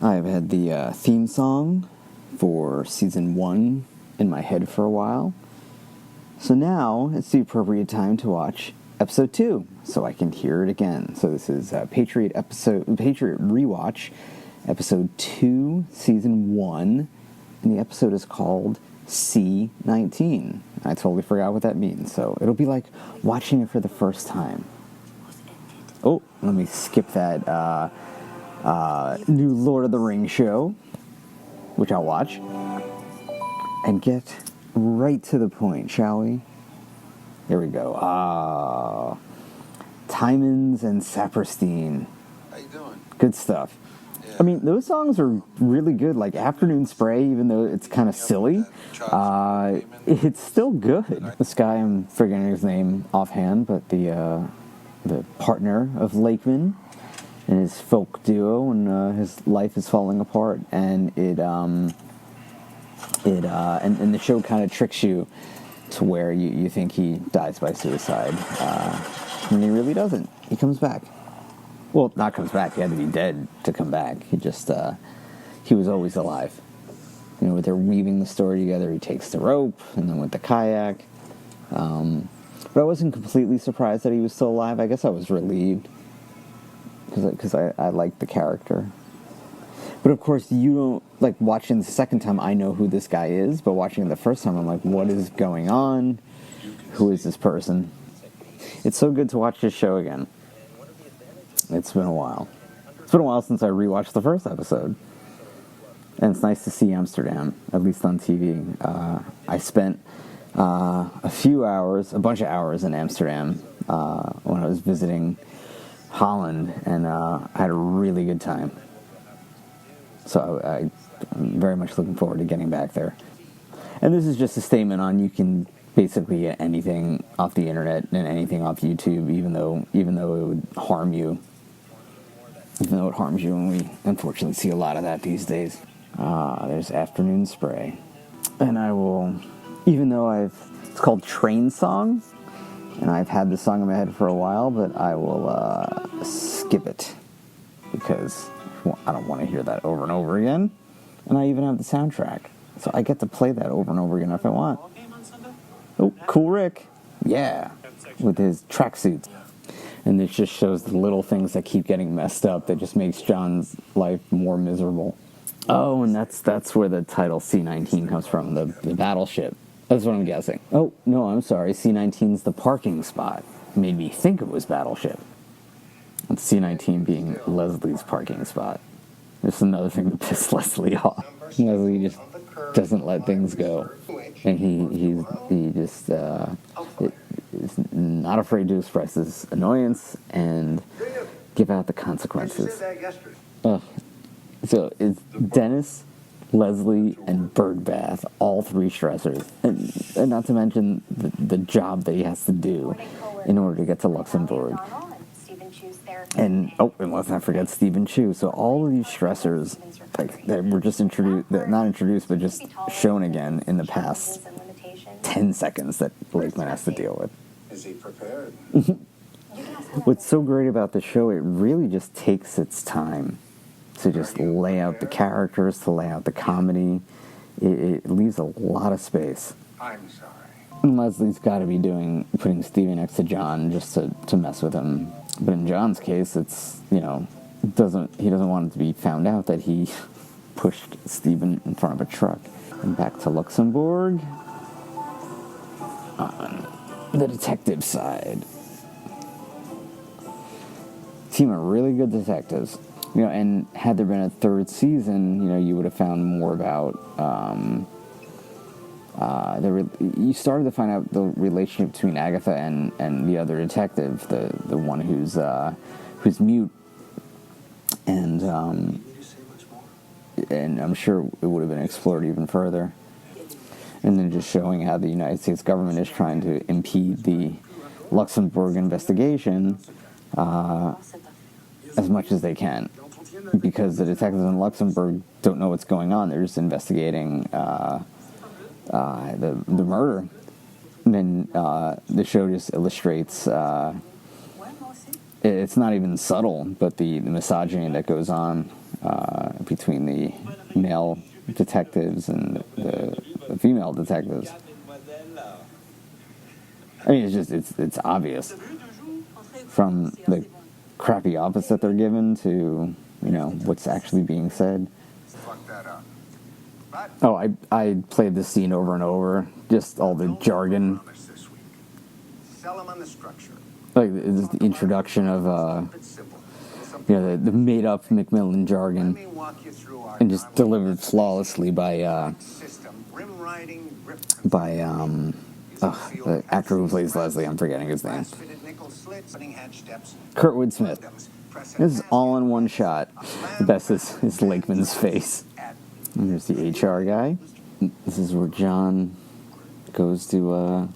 I've had the theme song for season 1 in my head for a while. So now it's the appropriate time to watch episode 2, so I can hear it again. So this is Patriot Rewatch, episode 2, season 1, and the episode is called C-19. I totally forgot what that means, so it'll be like watching it for the first time. Oh, let me skip that new Lord of the Rings show, which I'll watch, and get right to the point, shall we? Here we go. Timens and Saperstein. How you doing? Good stuff. Yeah. I mean, those songs are really good. Like Afternoon Spray, even though it's kind of silly, it's still good. This guy, I'm forgetting his name offhand, but the partner of Lakeman and his folk duo, and his life is falling apart, and and the show kind of tricks you to where you think he dies by suicide, when he really doesn't. He comes back. Well, not comes back. He had to be dead to come back. He just he was always alive. You know, they're weaving the story together. He takes the rope, and then with the kayak. But I wasn't completely surprised that he was still alive. I guess I was relieved because I liked the character. But of course, you don't, like, watching the second time, I know who this guy is, but watching it the first time, I'm like, what is going on? Who is this person? It's so good to watch this show again. It's been a while. It's been a while since I rewatched the first episode. And it's nice to see Amsterdam, at least on TV. I spent a bunch of hours in Amsterdam when I was visiting Holland, and I had a really good time. So I'm very much looking forward to getting back there. And this is just a statement on you can basically get anything off the internet and anything off YouTube, even though it would harm you. Even though it harms you, and we unfortunately see a lot of that these days. There's Afternoon Spray. And I will, even though it's called Train Song, and I've had this song in my head for a while, but I will skip it because I don't want to hear that over and over again. And I even have the soundtrack, so I get to play that over and over again if I want. Oh, Cool Rick. Yeah, with his tracksuits. And this just shows the little things that keep getting messed up that just makes John's life more miserable. Oh, and that's where the title C-19 comes from, the battleship. That's what I'm guessing. Oh, no, I'm sorry. C-19's the parking spot. Made me think it was battleship. And C-19 being Leslie's parking spot. Just another thing to piss Leslie off. Leslie just doesn't let things go. And he just is not afraid to express his annoyance and give out the consequences. So it's Dennis, Leslie, and Birdbath, all three stressors. And not to mention the job that he has to do in order to get to Luxembourg. And let's not forget Stephen Chu. So all of these stressors, like, that were just not introduced, but just shown again in the past 10 seconds that Lakeman has to deal with. Is he prepared? What's so great about the show, it really just takes its time to just lay out the characters, to lay out the comedy. It leaves a lot of space. I'm sorry. And Leslie's got to be putting Stephen next to John just to mess with him. But in John's case, it's, he doesn't want it to be found out that he pushed Stephen in front of a truck. And back to Luxembourg on the detective side. Team of really good detectives. And had there been a third season, you would have found more about you started to find out the relationship between Agathe and the other detective, the one who's mute, and I'm sure it would have been explored even further. And then just showing how the United States government is trying to impede the Luxembourg investigation as much as they can, because the detectives in Luxembourg don't know what's going on. They're just investigating the murder. And then the show just illustrates, it's not even subtle, but the misogyny that goes on between the male detectives and the female detectives. I mean, it's obvious from the crappy office that they're given to, what's actually being said. Fuck that up. But Oh, I played this scene over and over, just all the jargon, this week. Sell 'em on the structure. like the introduction of, It's simple. the made-up Macmillan Let jargon, me walk you through our and just delivered flawlessly by system. Rim riding, grip the actor who plays Leslie. I'm forgetting his name. fitted nickel slits, running hatch steps. Kurtwood Smith. This is all in one shot. The best is Lakeman's face. And there's the HR guy. This is where John goes to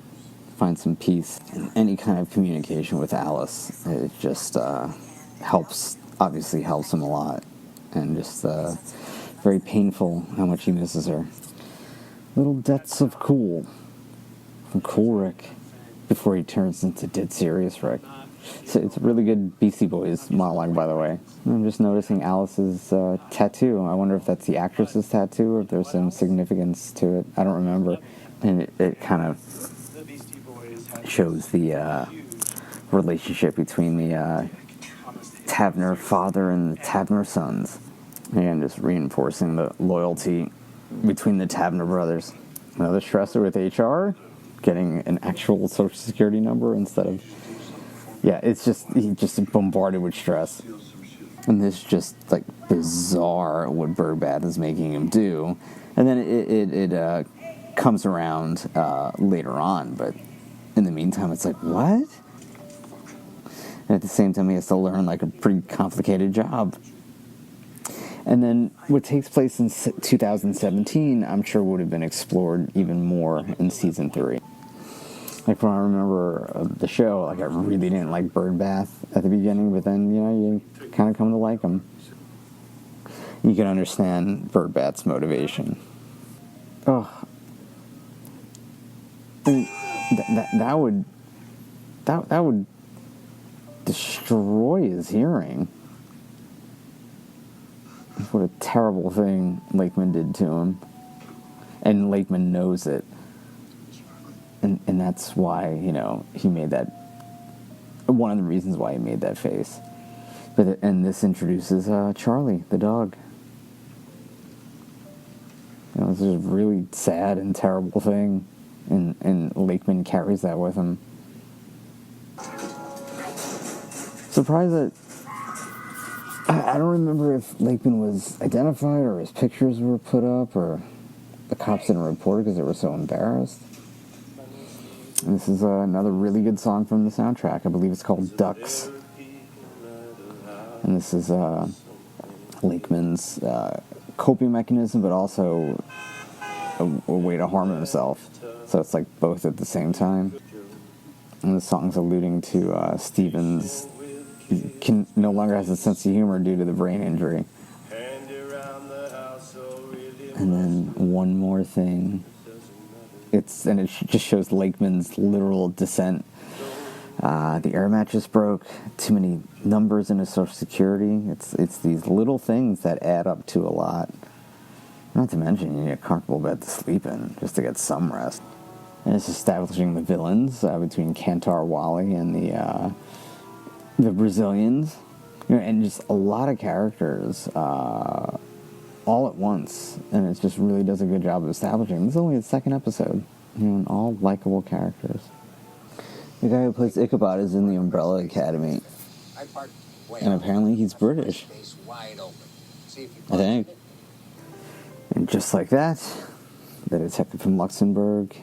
find some peace. And any kind of communication with Alice, it just obviously helps him a lot. And just very painful how much he misses her. Little Debts of Cool from Cool Rick before he turns into Dead Serious Rick. So it's a really good Beastie Boys monologue, by the way. I'm just noticing Alice's tattoo. I wonder if that's the actress's tattoo or if there's some significance to it. I don't remember. And it kind of shows the relationship between the Tavner father and the Tavner sons. Again, just reinforcing the loyalty between the Tavner brothers. Another stressor with HR, getting an actual social security number instead of... Yeah, he's just bombarded with stress. And this just, bizarre what Birdbath is making him do. And then it comes around later on, but in the meantime, it's like, what? And at the same time, he has to learn, a pretty complicated job. And then what takes place in 2017, I'm sure would have been explored even more in season 3. When I remember the show, I really didn't like Birdbath at the beginning, but then, you kind of come to like him. You can understand Birdbath's motivation. Oh. And that would destroy his hearing. What a terrible thing Lakeman did to him. And Lakeman knows it. And that's why, he made that... One of the reasons why he made that face. And this introduces Charlie, the dog. This is a really sad and terrible thing. And Lakeman carries that with him. Surprised that... I don't remember if Lakeman was identified or his pictures were put up or the cops didn't report it because they were so embarrassed. And this is another really good song from the soundtrack. I believe it's called Ducks. And this is Lakeman's coping mechanism, but also a way to harm himself. So it's both at the same time. And the song's alluding to Stevens no longer has a sense of humor due to the brain injury. And then one more thing. It just shows Lakeman's literal descent. The air mattress broke. Too many numbers in his Social Security. It's these little things that add up to a lot. Not to mention you need a comfortable bed to sleep in just to get some rest. And it's establishing the villains between Kantar Wally and the Brazilians. And just a lot of characters all at once, and it just really does a good job of establishing. This is only the second episode, and all likable characters. The guy who plays Ichabod is in the Umbrella Academy, and apparently he's British. I think. And just like that, the detective from Luxembourg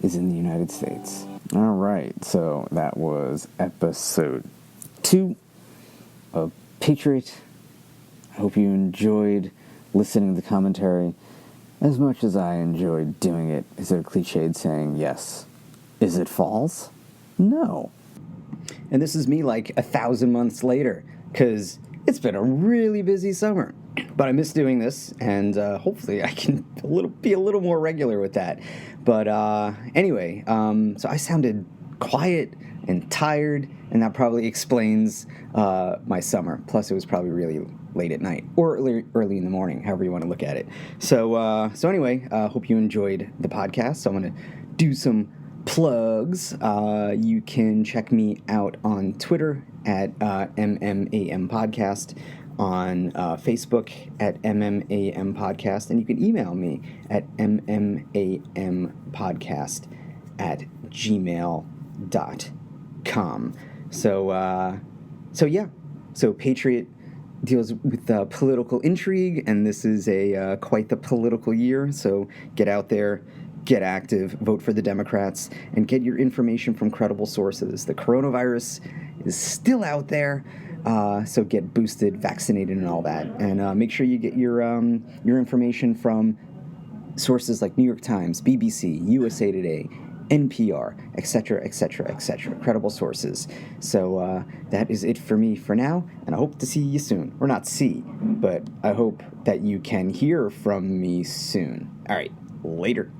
is in the United States. All right, so that was episode 2 of Patriot. I hope you enjoyed listening to the commentary as much as I enjoyed doing it. Is it a cliched saying? Yes. Is it false? No. And this is me 1,000 months later, because it's been a really busy summer. But I miss doing this, and hopefully I can be a little more regular with that. But anyway, so I sounded quiet and tired, and that probably explains my summer. Plus, it was probably really late at night or early in the morning, however you want to look at it. So anyway, hope you enjoyed the podcast. So I'm going to do some plugs. You can check me out on Twitter at MMAM Podcast, on Facebook at MMAM Podcast, and you can email me at MMAMpodcast@gmail.com. So yeah. So Patriot deals with political intrigue, and this is a quite the political year. So get out there, get active, vote for the Democrats, and get your information from credible sources. The coronavirus is still out there, so get boosted, vaccinated, and all that. And make sure you get your information from sources like New York Times, BBC, USA Today, NPR, etc., etc., etc. Credible sources. So that is it for me for now, and I hope to see you soon. Or not see, but I hope that you can hear from me soon. All right, later.